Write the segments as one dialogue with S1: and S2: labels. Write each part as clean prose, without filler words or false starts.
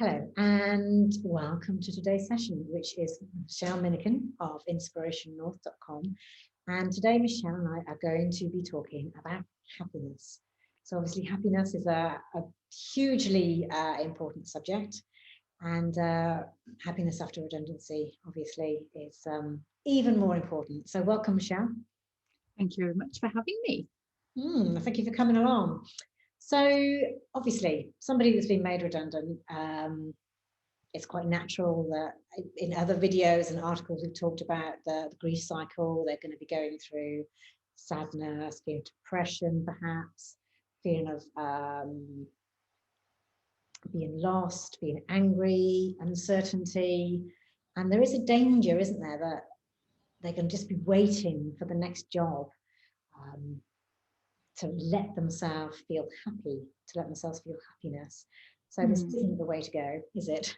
S1: Hello and welcome to today's session, which is Michelle Minnikin of inspirationnorth.com. And today Michelle and I are going to be talking about happiness. So obviously happiness is a hugely important subject, and happiness after redundancy obviously is even more important. So welcome, Michelle.
S2: Thank you very much for having me.
S1: Thank you for coming along. So obviously somebody that's been made redundant, it's quite natural that in other videos and articles we've talked about the grief cycle. They're going to be going through sadness, feeling depression, perhaps feeling of being lost, being angry, uncertainty. And there is a danger, isn't there, that they can just be waiting for the next job to let themselves feel happy, to let themselves feel happiness. So this isn't the way to go, is it?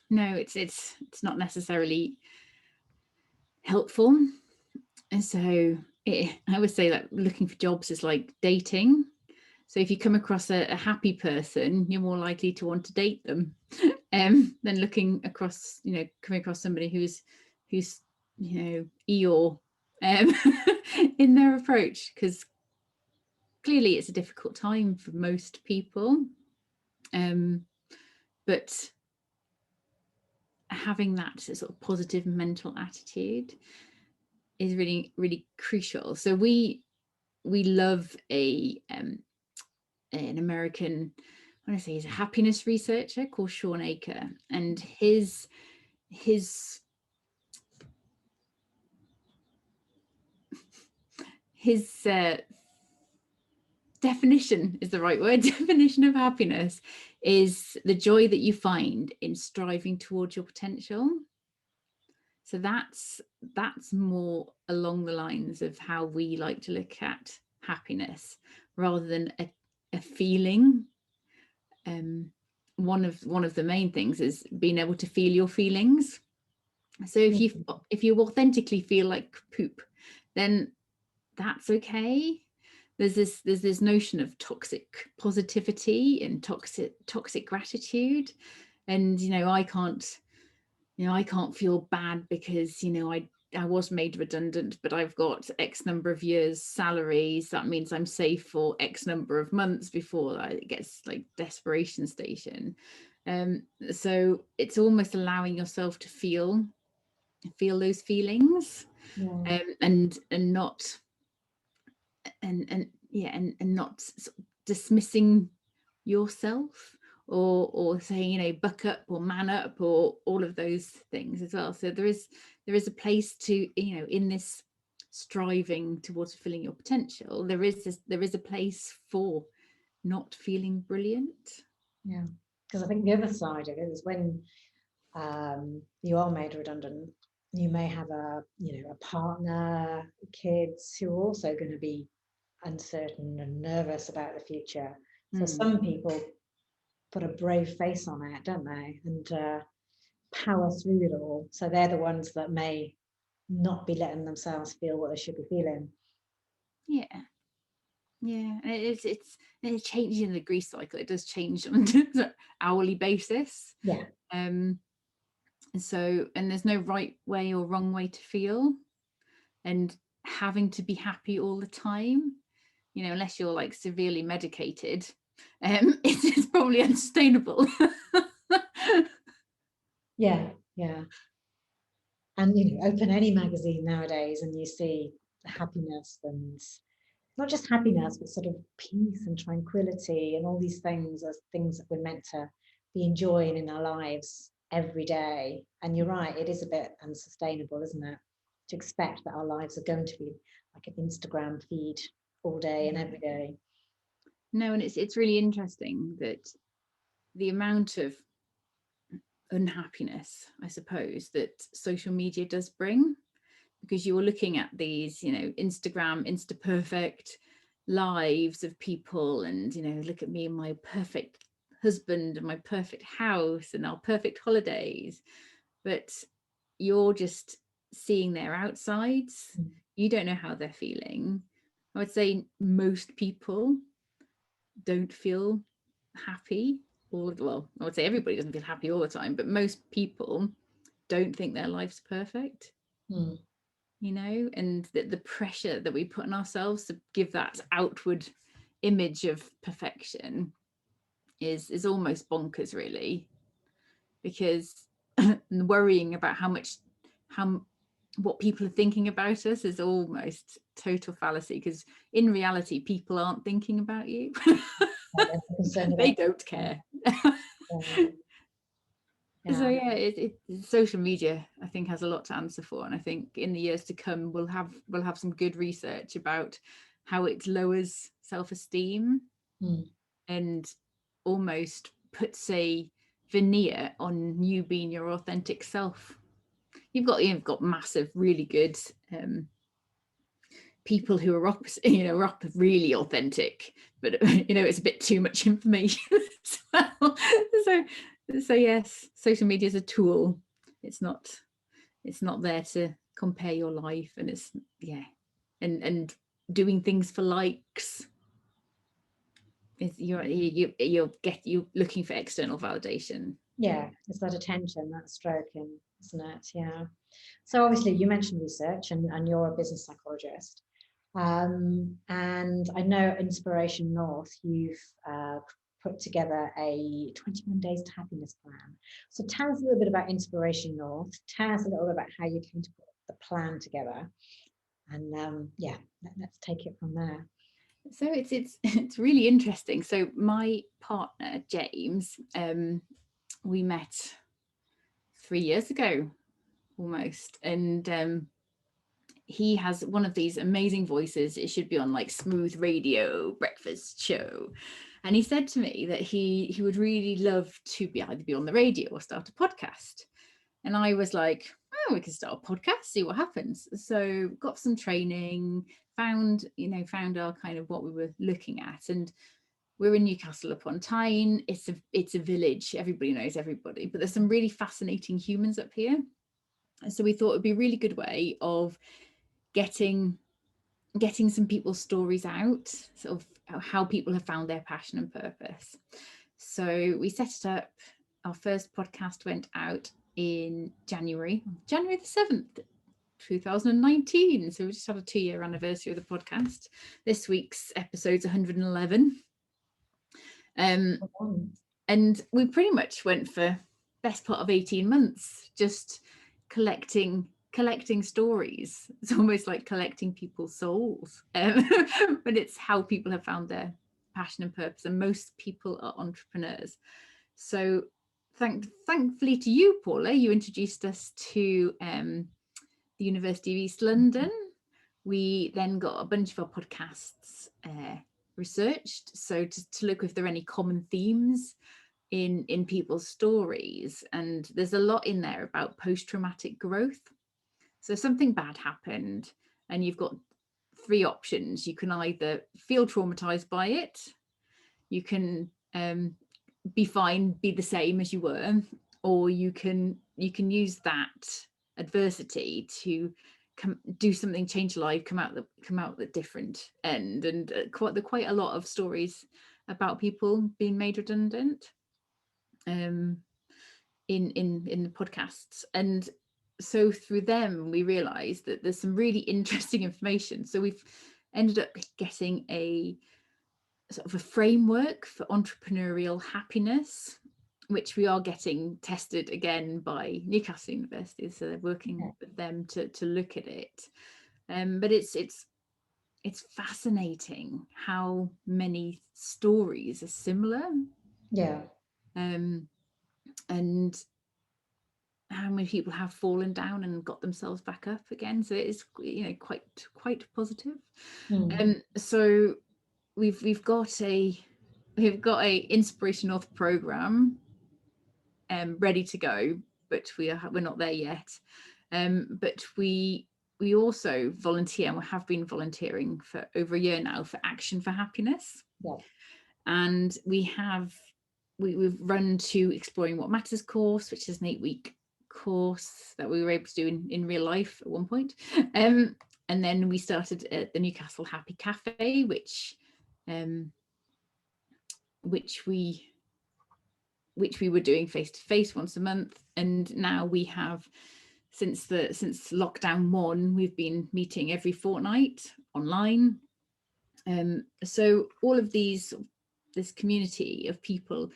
S2: No, it's not necessarily helpful. And so I would say that looking for jobs is like dating. So if you come across a happy person, you're more likely to want to date them than looking across, coming across somebody who's Eeyore in their approach, because clearly it's a difficult time for most people. But having that sort of positive mental attitude is really, really crucial. So we love an American, I want to say he's a happiness researcher called Sean Aker, and his definition is the right word. Definition of happiness is the joy that you find in striving towards your potential. So that's more along the lines of how we like to look at happiness rather than a feeling. One of the main things is being able to feel your feelings. So if you authentically feel like poop, then that's okay. There's this notion of toxic positivity and toxic gratitude, and I can't feel bad because I was made redundant, but I've got X number of years salaries. That means I'm safe for X number of months before it gets like desperation station. So it's almost allowing yourself to feel those feelings, and not not dismissing yourself or saying buck up or man up or all of those things as well. So there is a place to in this striving towards fulfilling your potential, there is a place for not feeling brilliant.
S1: Yeah, because I think the other side of it is when you are made redundant, you may have a partner, kids who are also going to be uncertain and nervous about the future. So some people put a brave face on it, don't they, and power through it all. So they're the ones that may not be letting themselves feel what they should be feeling.
S2: Yeah, and it's changing the grief cycle. It does change on an hourly basis.
S1: Yeah.
S2: So, and there's no right way or wrong way to feel, and having to be happy all the time, unless you're like severely medicated, it's probably unsustainable.
S1: Yeah. And open any magazine nowadays and you see happiness, and not just happiness, but sort of peace and tranquility and all these things as things that we're meant to be enjoying in our lives every day. And you're right, it is a bit unsustainable, isn't it, to expect that our lives are going to be like an Instagram feed all day and every day.
S2: No, and it's really interesting that the amount of unhappiness, I suppose, that social media does bring, because you're looking at these, Instagram, Insta perfect lives of people, and look at me and my perfect husband and my perfect house and our perfect holidays, but you're just seeing their outsides. You don't know how they're feeling. I would say most people don't feel happy well, I would say everybody doesn't feel happy all the time, but most people don't think their life's perfect.
S1: Mm.
S2: And the pressure that we put on ourselves to give that outward image of perfection is almost bonkers, really, because worrying about what people are thinking about us is almost total fallacy, because in reality people aren't thinking about you. They don't care. So social media, I think, has a lot to answer for, and I think in the years to come we'll have some good research about how it lowers self-esteem and almost puts a veneer on you being your authentic self. You've got massive, really good people who are really authentic, but it's a bit too much information as well. So yes, social media is a tool. It's not there to compare your life, and it's and doing things for likes. You're looking for external validation.
S1: Yeah, it's that attention, that stroking, isn't it? Yeah. So obviously you mentioned research, and you're a business psychologist. And I know Inspiration North, you've put together a 21 days to happiness plan. So tell us a little bit about Inspiration North. Tell us a little bit about how you came to put the plan together. And let's take it from there.
S2: So it's really interesting. So my partner James, we met 3 years ago almost, and he has one of these amazing voices. It should be on like smooth radio breakfast show, and he said to me that he would really love to either be on the radio or start a podcast. And I was like, oh, we can start a podcast, see what happens. So got some training, found our kind of what we were looking at, and we're in Newcastle upon Tyne. It's a village, everybody knows everybody, but there's some really fascinating humans up here. And so we thought it'd be a really good way of getting some people's stories out, sort of how people have found their passion and purpose. So we set it up. Our first podcast went out in January the 7th, 2019. So we just had a 2-year anniversary of the podcast. This week's episode's 111. And we pretty much went for best part of 18 months just collecting stories. It's almost like collecting people's souls, but it's how people have found their passion and purpose, and most people are entrepreneurs. So thankfully to you, Paula, you introduced us to the University of East London. We then got a bunch of our podcasts researched, so to look if there are any common themes in people's stories. And there's a lot in there about post-traumatic growth. So something bad happened and you've got 3 options. You can either feel traumatized by it, you can be fine, be the same as you were, or you can use that adversity to do something, change life, come out the different end. And quite a lot of stories about people being made redundant in the podcasts. And so through them we realized that there's some really interesting information. So we've ended up getting a sort of a framework for entrepreneurial happiness, which we are getting tested again by Newcastle University. So they're working with them to look at it. But it's fascinating how many stories are similar. And how many people have fallen down and got themselves back up again. So it is quite positive. So we've got a Inspiration North program ready to go, but we're not there yet. But we also volunteer, and we have been volunteering for over a year now for Action for Happiness. And we've run to Exploring What Matters course, which is an 8-week course that we were able to do in real life at one point. And then we started at the Newcastle Happy Cafe, which we which we were doing face to face once a month, and now we have, since lockdown 1, we've been meeting every fortnight online. So all of this community of people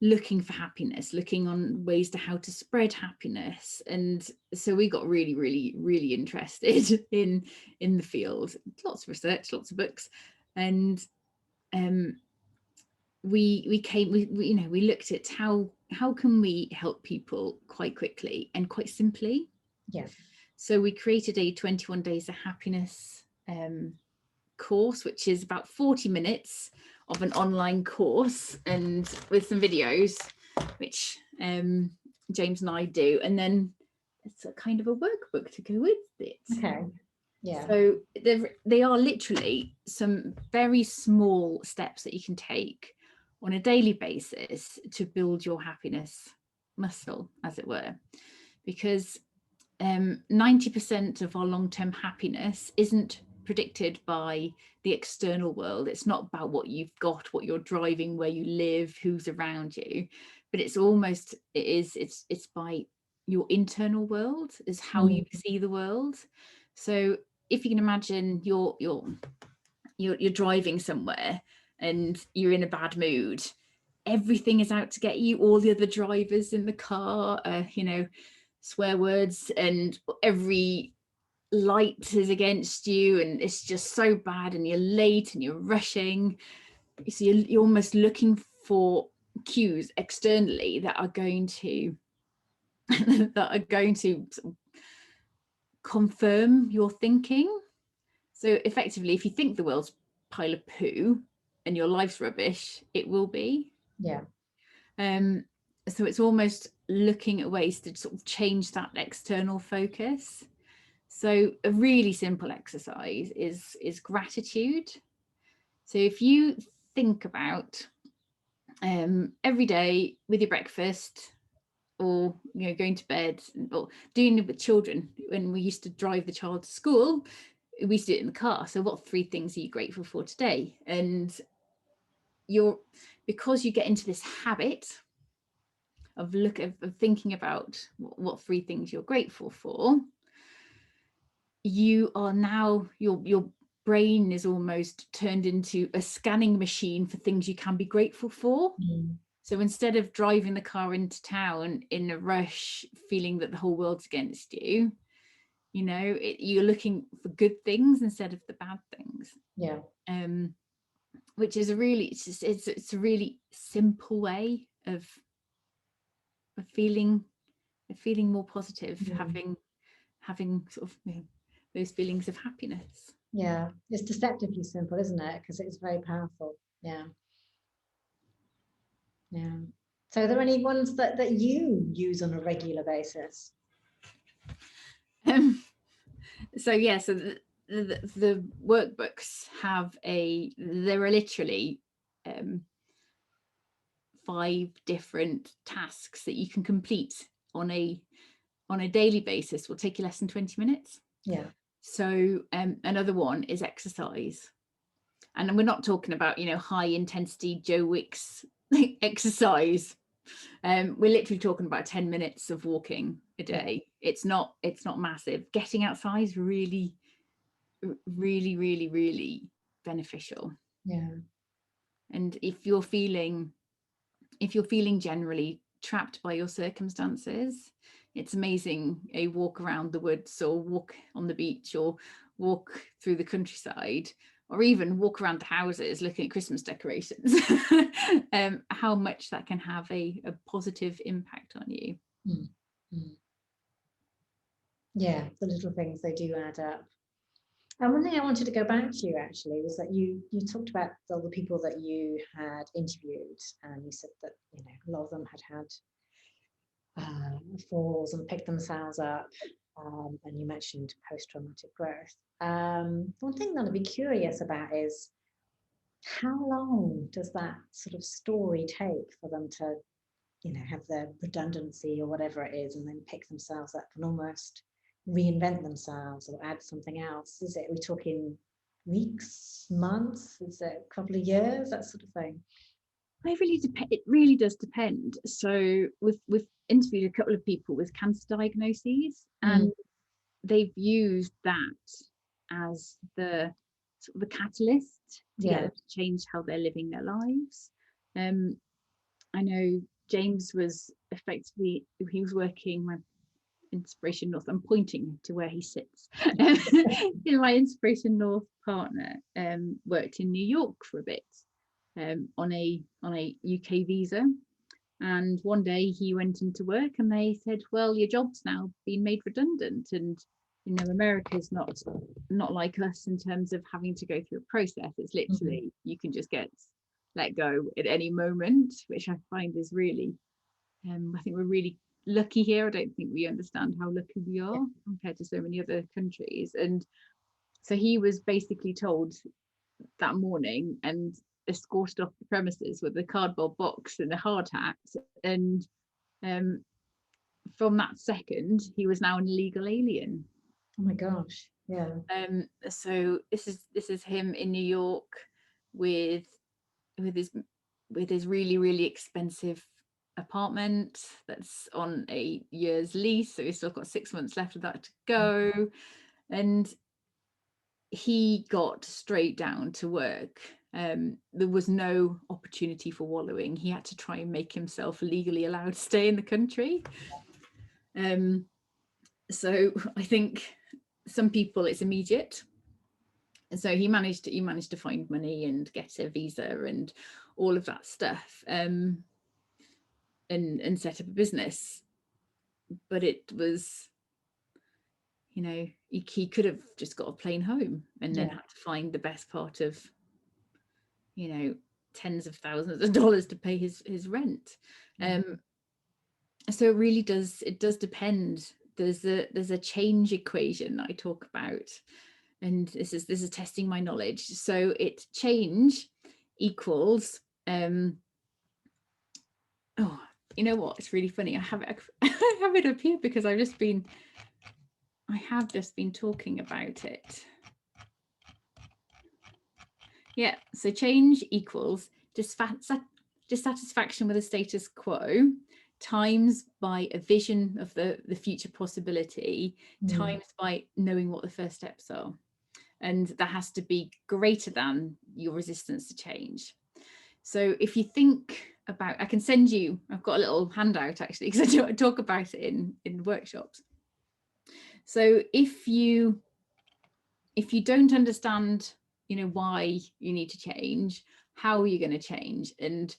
S2: looking for happiness, looking on ways to how to spread happiness. And so we got really, really, really interested in the field. Lots of research, lots of books, and we looked at how can we help people quite quickly and quite simply.
S1: Yeah.
S2: So we created a 21 Days of Happiness course, which is about 40 minutes of an online course, and with some videos, which James and I do, and then it's a kind of a workbook to go with it.
S1: Okay. Yeah.
S2: So they are literally some very small steps that you can take on a daily basis to build your happiness muscle, as it were, because 90% of our long-term happiness isn't predicted by the external world. It's not about what you've got, what you're driving, where you live, who's around you, but it's by your internal world, is how you see the world. So if you can imagine you're driving somewhere and you're in a bad mood, everything is out to get you. All the other drivers in the car, swear words, and every light is against you, and it's just so bad, and you're late and you're rushing. So you're almost looking for cues externally that are going to confirm your thinking. So effectively, if you think the world's a pile of poo and your life's rubbish, it will be.
S1: Yeah.
S2: So it's almost looking at ways to sort of change that external focus. So a really simple exercise is gratitude. So if you think about every day with your breakfast, or going to bed, or doing it with children, when we used to drive the child to school, we used to do it in the car. So what 3 things are you grateful for today? And because you get into this habit of thinking about what 3 things you're grateful for, you are now, your brain is almost turned into a scanning machine for things you can be grateful for. So instead of driving the car into town in a rush, feeling that the whole world's against you, you're looking for good things instead of the bad things.
S1: Yeah.
S2: Which is it's a really simple way of feeling more positive, having sort of those feelings of happiness.
S1: Yeah, it's deceptively simple, isn't it? Because it's very powerful. Yeah. So are there any ones that you use on a regular basis?
S2: So the workbooks there are literally 5 different tasks that you can complete on a daily basis. Will take you less than 20 minutes.
S1: Yeah.
S2: So another one is exercise, and we're not talking about high intensity Joe Wicks exercise. We're literally talking about 10 minutes of walking a day. Yeah. It's not massive. Getting outside is really, really, really, really beneficial.
S1: Yeah.
S2: And if you're feeling generally trapped by your circumstances, it's amazing. A walk around the woods, or walk on the beach, or walk through the countryside, or even walk around the houses looking at Christmas decorations, how much that can have a positive impact on you.
S1: Yeah, the little things, they do add up. And one thing I wanted to go back to you actually was that you talked about all the people that you had interviewed, and you said that a lot of them had falls and picked themselves up, and you mentioned post-traumatic growth. One thing that I'd be curious about is, how long does that sort of story take for them to have the redundancy or whatever it is, and then pick themselves up and almost reinvent themselves or add something else? Are we talking weeks, months? Is it a couple of years, that sort of thing?
S2: It really does depend. So we've interviewed a couple of people with cancer diagnoses, and they've used that as the sort of the catalyst to get them to change how they're living their lives. I know James was effectively, he was working, my Inspiration North, I'm pointing to where he sits. My Inspiration North partner worked in New York for a bit, on a UK visa, and one day he went into work and they said, well, your job's now been made redundant. And America's not like us in terms of having to go through a process. It's literally you can just get let go at any moment, which I find is really, I think we're really lucky here. I don't think we understand how lucky we are compared to so many other countries. And so he was basically told that morning and escorted off the premises with a cardboard box and a hard hat. And from that second, he was now an illegal alien.
S1: Oh my gosh. Yeah.
S2: So this is him in New York with his really, really expensive apartment that's on a year's lease, so he's still got 6 months left of that to go. And he got straight down to work. There was no opportunity for wallowing. He had to try and make himself legally allowed to stay in the country. So I think some people it's immediate. And so he managed to find money and get a visa and all of that stuff, and set up a business. But it was, he could have just got a plane home and then had to find the best part of, tens of thousands of dollars to pay his rent. So it really does depend. There's a change equation that I talk about, and this is testing my knowledge. So change equals oh, you know what, it's really funny, I have it up here because I have just been talking about it. So change equals dissatisfaction with the status quo times by a vision of the future possibility times by knowing what the first steps are. And that has to be greater than your resistance to change. So if you think about, I can send you, I've got a little handout actually, because I talk about it in workshops. So if you don't understand, why you need to change, how are you going to change, and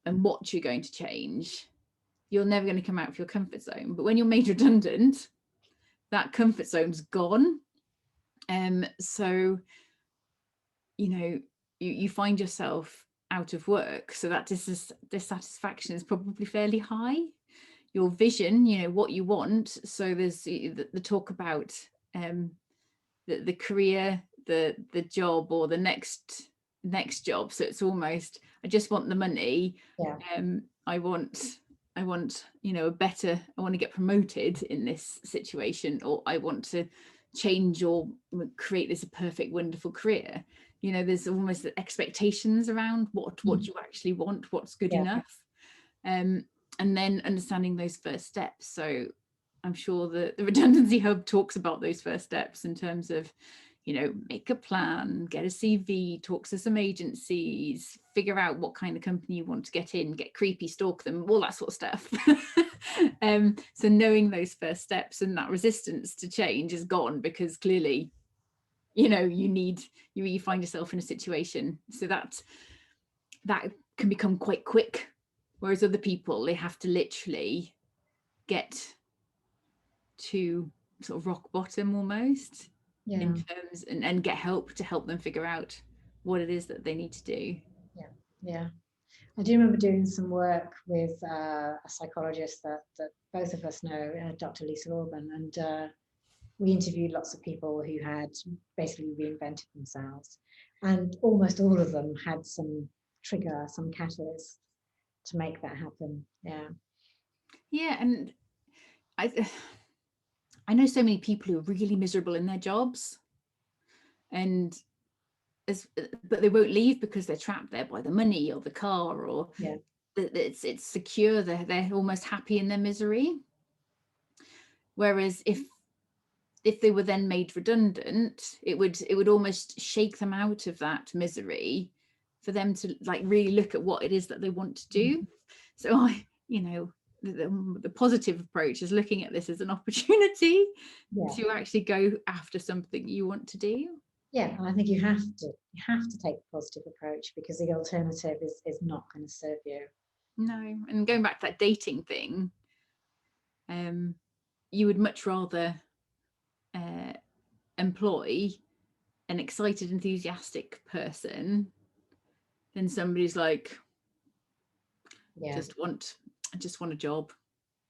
S2: what you're going to change, you're never going to come out of your comfort zone. But when you're made redundant, that comfort zone's gone. So, you find yourself out of work. So that dissatisfaction is probably fairly high. Your vision, what you want. So there's the talk about the career, the job, or the next job. So it's almost, I just want the money. I want a better, I want to get promoted in this situation, or I want to change or create this perfect, wonderful career. There's almost expectations around what you actually want, what's good enough, and then understanding those first steps. So I'm sure that the Redundancy Hub talks about those first steps in terms of, make a plan, get a CV, talk to some agencies, figure out what kind of company you want to get in, get creepy, stalk them, all that sort of stuff. So knowing those first steps and that resistance to change is gone, because clearly, you find yourself in a situation. So that can become quite quick. Whereas other people, they have to literally get to sort of rock bottom almost, in terms, and get help to help them figure out what it is that they need to do.
S1: I do remember doing some work with a psychologist that both of us know, Dr. Lisa Orban, and we interviewed lots of people who had basically reinvented themselves, and almost all of them had some trigger, some catalyst to make that happen.
S2: And I know so many people who are really miserable in their jobs, and but they won't leave because they're trapped there by the money or the car, or it's secure. They're almost happy in their misery. Whereas if they were then made redundant, it would almost shake them out of that misery for them to like really look at what it is that they want to do. So the positive approach is looking at this as an opportunity to actually go after something you want to do.
S1: Yeah, and I think you have to take the positive approach, because the alternative is not going to serve you.
S2: No, and going back to that dating thing, you would much rather employ an excited, enthusiastic person than somebody's like, I just want a job.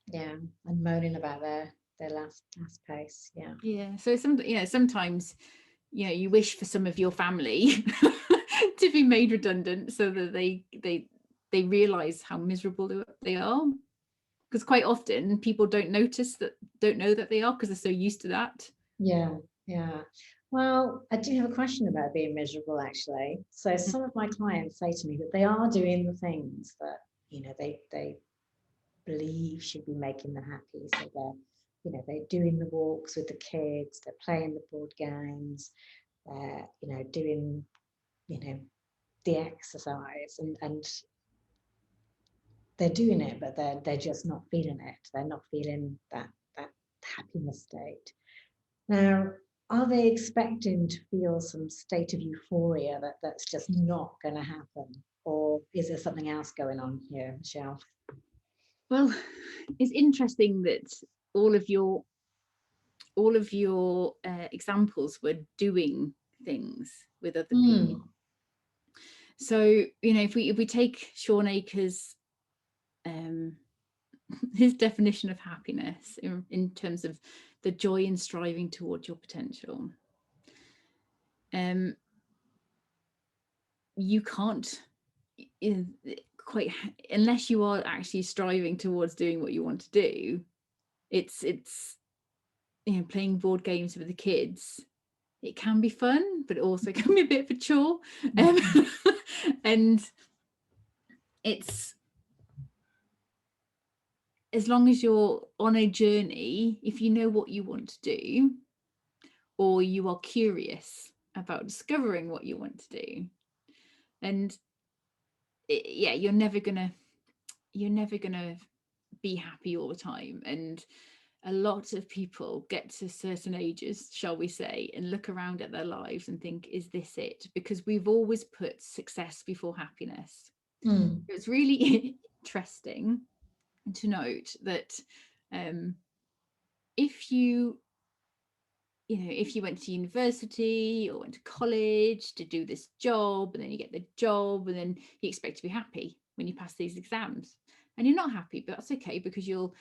S1: Yeah, and moaning about their last pace.
S2: Yeah. So sometimes you wish for some of your family to be made redundant so that they realize how miserable they are, because quite often people don't know that they are, because they're so used to that.
S1: Yeah. Well, I do have a question about being miserable, actually. So some of my clients say to me that they are doing the things that they believe should be making them happy. So they're doing the walks with the kids, they're playing the board games, they're doing the exercise, and they're doing it, but they're just not feeling it. They're not feeling that happiness state. Now, are they expecting to feel some state of euphoria that's just not going to happen? Or is there something else going on here, Michelle?
S2: Well, it's interesting that all of your examples were doing things with other people. So, if we take Sean Akers, his definition of happiness in terms of the joy in striving towards your potential, you can't quite, unless you are actually striving towards doing what you want to do. It's playing board games with the kids, it can be fun, but it also can be a bit of a chore. And it's, as long as you're on a journey, if you know what you want to do, or you are curious about discovering what you want to do, and you're never gonna be happy all the time. And a lot of people get to certain ages, shall we say, and look around at their lives and think, is this it? Because we've always put success before happiness. It's really interesting to note that if you went to university or went to college to do this job, and then you get the job, and then you expect to be happy when you pass these exams, and you're not happy, but that's okay, because you'll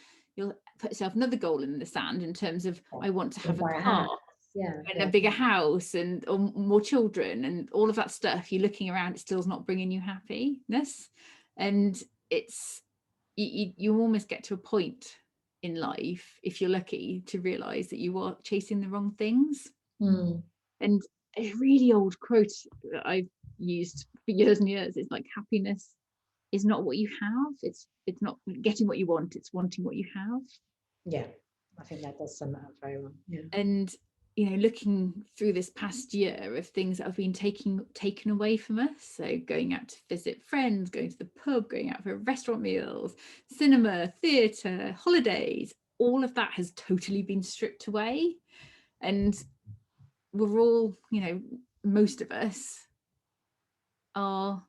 S2: put yourself another goal in the sand in terms of, I want to have a car and a bigger house or more children and all of that stuff. You're looking around, it still's not bringing you happiness. And it's you almost get to a point in life, if you're lucky, to realize that you are chasing the wrong things. And a really old quote that I've used for years and years is like, happiness is not what you have, it's not getting what you want, it's wanting what you have.
S1: I think that does sum that up very well.
S2: And looking through this past year of things that have been taken away from us, so going out to visit friends, going to the pub, going out for restaurant meals, cinema, theatre, holidays, all of that has totally been stripped away. And we're all, most of us are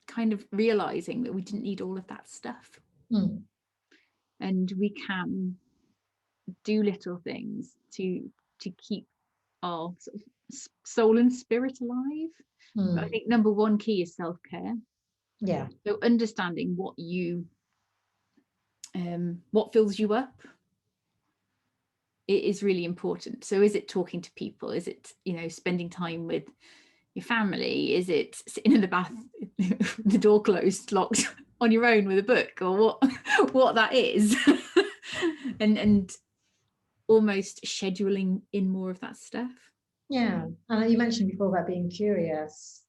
S2: kind of realizing that we didn't need all of that stuff. And we can do little things to keep our sort of soul and spirit alive. But I think number one key is self-care. So understanding what fills you up, it is really important. So is it talking to people? Is it spending time with your family? Is it sitting in the bath, the door closed, locked, on your own with a book, or what that is? and almost scheduling in more of that stuff.
S1: Yeah. And you mentioned before about being curious.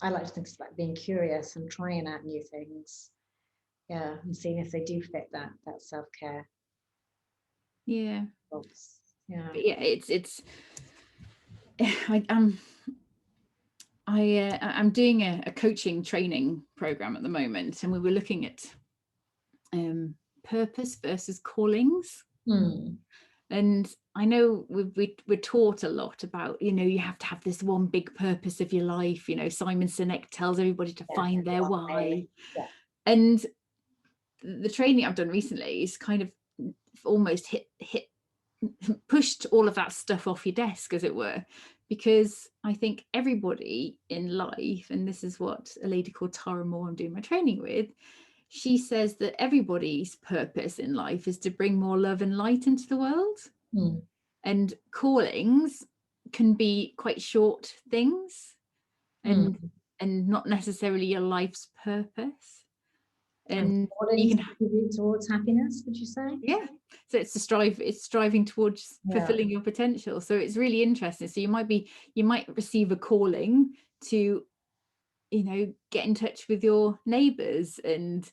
S1: I like to think it's like being curious and trying out new things. Yeah, and seeing if they do fit that self-care
S2: Yeah.
S1: box. Yeah.
S2: But yeah, it's I'm doing a coaching training program at the moment, and we were looking at purpose versus callings. And I know we're taught a lot about, you have to have this one big purpose of your life. Simon Sinek tells everybody to find their why.
S1: Yeah.
S2: And the training I've done recently is kind of almost pushed all of that stuff off your desk, as it were, because I think everybody in life, and this is what a lady called Tara Moore I'm doing my training with, she says that everybody's purpose in life is to bring more love and light into the world. And callings can be quite short things, and not necessarily your life's purpose. And
S1: you can contribute towards happiness, would you say?
S2: Yeah. So it's striving towards fulfilling your potential. So it's really interesting. So you might receive a calling to, get in touch with your neighbours and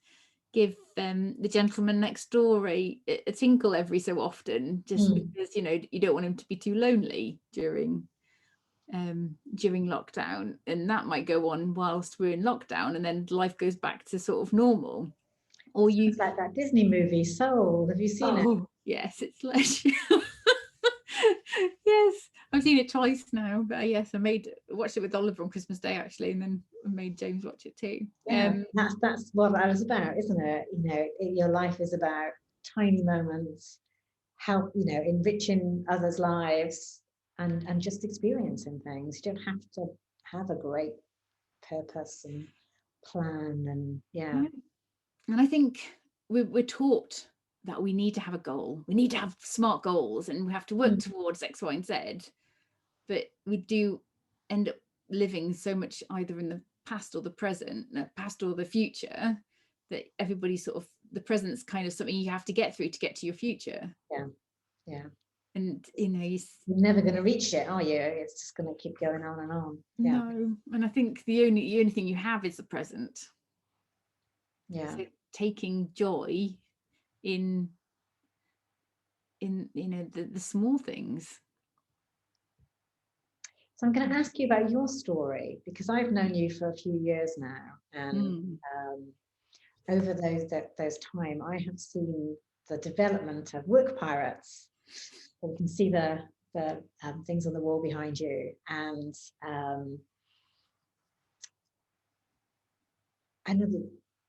S2: give the gentleman next door a tinkle every so often, just because you don't want him to be too lonely during lockdown, and that might go on whilst we're in lockdown, and then life goes back to sort of normal. Or
S1: it's like that Disney movie Soul. Have you seen it?
S2: Yes, it's leisure. Yes, I've seen it twice now, but yes, I watched it with Oliver on Christmas Day actually, and then I made James watch it too.
S1: That's what I was about, isn't it? Your life is about tiny moments, how enriching others' lives, and just experiencing things. You don't have to have a great purpose and plan, and
S2: And I think we're taught that we need to have a goal, we need to have smart goals, and we have to work towards X, Y, and Z. But we do end up living so much either in the past or the present, past or the future, that everybody sort of, the present's kind of something you have to get through to get to your future.
S1: Yeah.
S2: And
S1: you're never going to reach it, are you? It's just going to keep going on and on.
S2: No. And I think the only thing you have is the present. So taking joy in the small things.
S1: So I'm going to ask you about your story, because I've known you for a few years now, and over those time, I have seen the development of work pirates. You can see the things on the wall behind you, and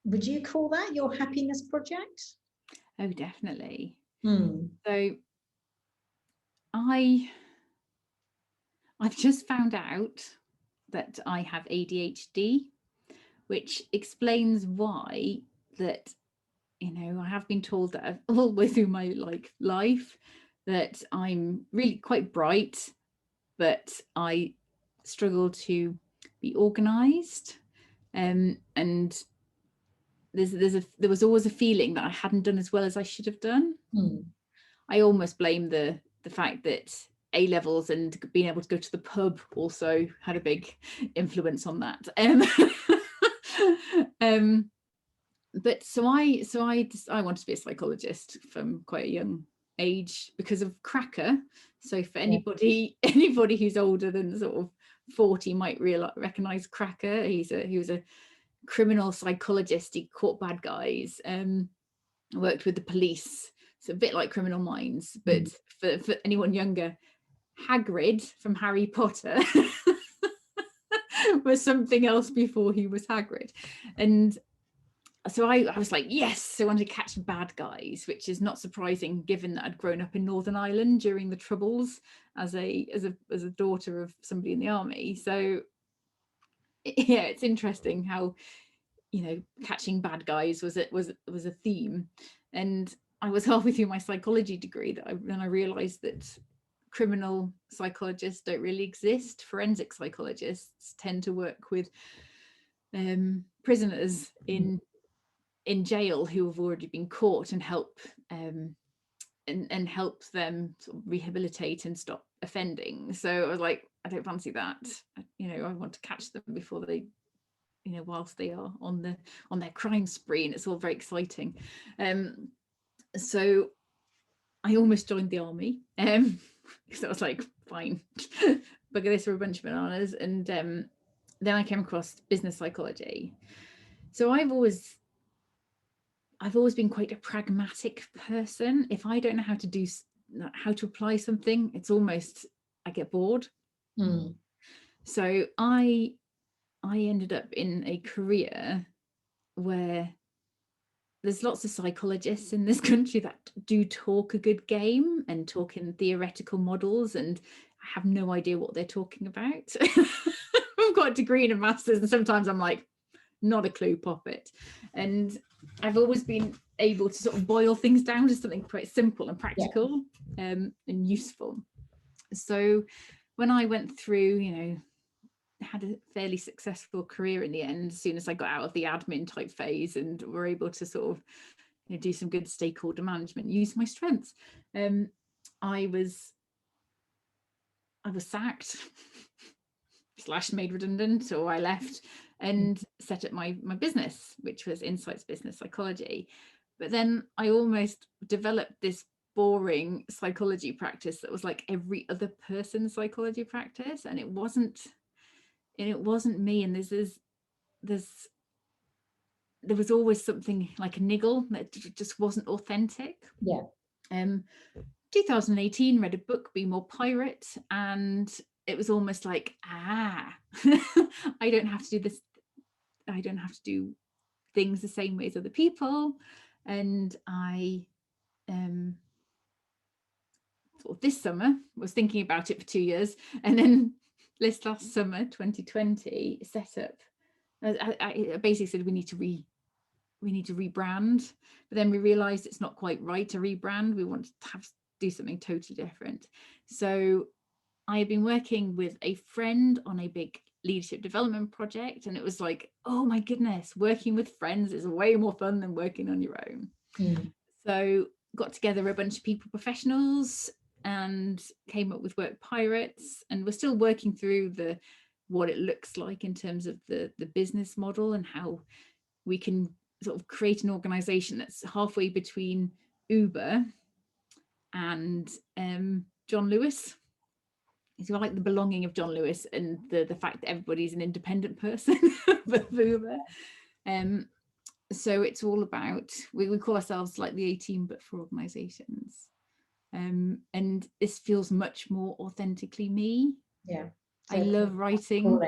S1: would you call that your happiness project?
S2: Oh, definitely. So I've just found out that I have ADHD, which explains why that, I have been told that all the way through my life that I'm really quite bright, but I struggle to be organized. And there was always a feeling that I hadn't done as well as I should have done. I almost blame the fact that A levels and being able to go to the pub also had a big influence on that. But so I wanted to be a psychologist from quite a young age because of Cracker. So for anybody who's older than sort of 40 might recognize Cracker. He was a criminal psychologist. He caught bad guys, worked with the police, so a bit like Criminal Minds, but for anyone younger, Hagrid from Harry Potter was something else before he was Hagrid. And so I was like, yes, I wanted to catch bad guys, which is not surprising given that I'd grown up in Northern Ireland during the Troubles as a daughter of somebody in the army. So yeah, it's interesting how catching bad guys was a theme. And I was halfway through my psychology degree that I realized that criminal psychologists don't really exist. Forensic psychologists tend to work with prisoners in jail who have already been caught and help and help them sort of rehabilitate and stop offending. So I was like, I don't fancy that. I want to catch them before they, whilst they are on their crime spree, and it's all very exciting. So I almost joined the army, because I was like, fine, bugger this for a bunch of bananas. And then I came across business psychology. So I've always been quite a pragmatic person. If I don't know how to apply something, it's almost, I get bored. So I ended up in a career where there's lots of psychologists in this country that do talk a good game and talk in theoretical models, and I have no idea what they're talking about. I've got a degree and a master's, and sometimes I'm like, not a clue, pop it. And I've always been able to sort of boil things down to something quite simple and practical, and useful. So when I went through, had a fairly successful career in the end, as soon as I got out of the admin type phase and were able to sort of do some good stakeholder management, use my strengths. I was sacked / made redundant, or I left and set up my business, which was Insights Business Psychology. But then I almost developed this boring psychology practice that was like every other person's psychology practice, and it wasn't me. And there was always something like a niggle that just wasn't authentic. 2018, read a book, Be More Pirate, and it was almost like, I don't have to do this. I don't have to do things the same way as other people. And I this summer was thinking about it for 2 years, and then this last summer 2020 set up, I basically said we need to rebrand, but then we realized it's not quite right to rebrand. We want to do something totally different. So I had been working with a friend on a big leadership development project, and it was like, oh my goodness, working with friends is way more fun than working on your own. So got together a bunch of people professionals and came up with Work Pirates, and we're still working through what it looks like in terms of the business model and how we can sort of create an organization that's halfway between Uber and John Lewis. It's like the belonging of John Lewis and the fact that everybody's an independent person with Uber. So it's all about, we call ourselves like the A-Team, but for organizations. And this feels much more authentically me.
S1: So
S2: I love writing.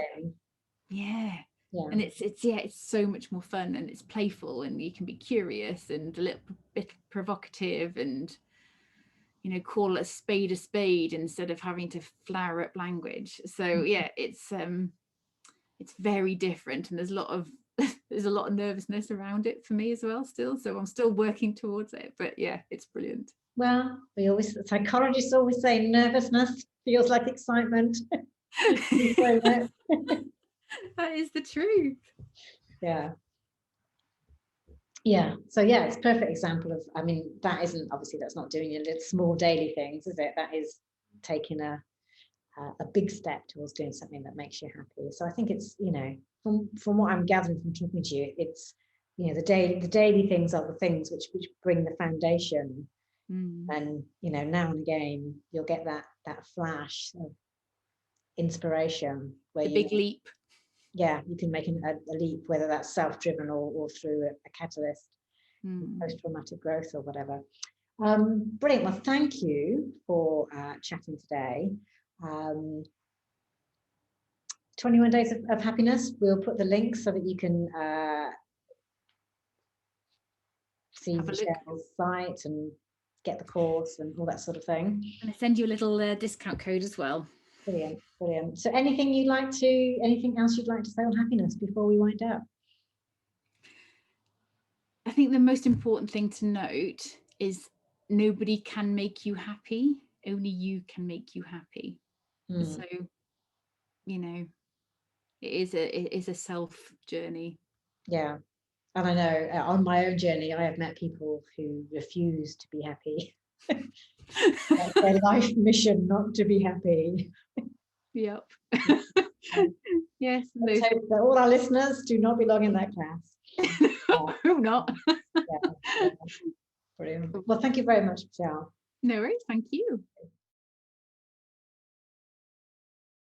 S2: And it's so much more fun, and it's playful, and you can be curious and a little bit provocative, and call a spade instead of having to flower up language. So it's very different, and there's a lot of nervousness around it for me as well still, so I'm still working towards it, but it's brilliant.
S1: Well, psychologists always say nervousness feels like excitement.
S2: That is the truth.
S1: So it's a perfect example of, that's not doing your little small daily things, is it? That is taking a big step towards doing something that makes you happy. So I think it's, from what I'm gathering from talking to you, it's, the daily things are the things which bring the foundation. And now and again you'll get that flash of inspiration where
S2: the big leap.
S1: You can make a leap, whether that's self-driven or through a catalyst, post-traumatic growth or whatever. Brilliant. Well, thank you for chatting today. 21 Days of Happiness. We'll put the link so that you can see Michelle's site and get the course and all that sort of thing.
S2: And I send you a little discount code as well.
S1: Brilliant. So anything else you'd like to say on happiness before we wind up?
S2: I think the most important thing to note is nobody can make you happy, only you can make you happy. So it is a self journey. And
S1: I know on my own journey I have met people who refuse to be happy. That's their life mission, not to be happy.
S2: Yep. Yes.
S1: Let's hope that all our listeners do not belong in that class.
S2: Hope not.
S1: Yeah. Brilliant. Well, thank you very much, Michelle.
S2: No worries. Thank you.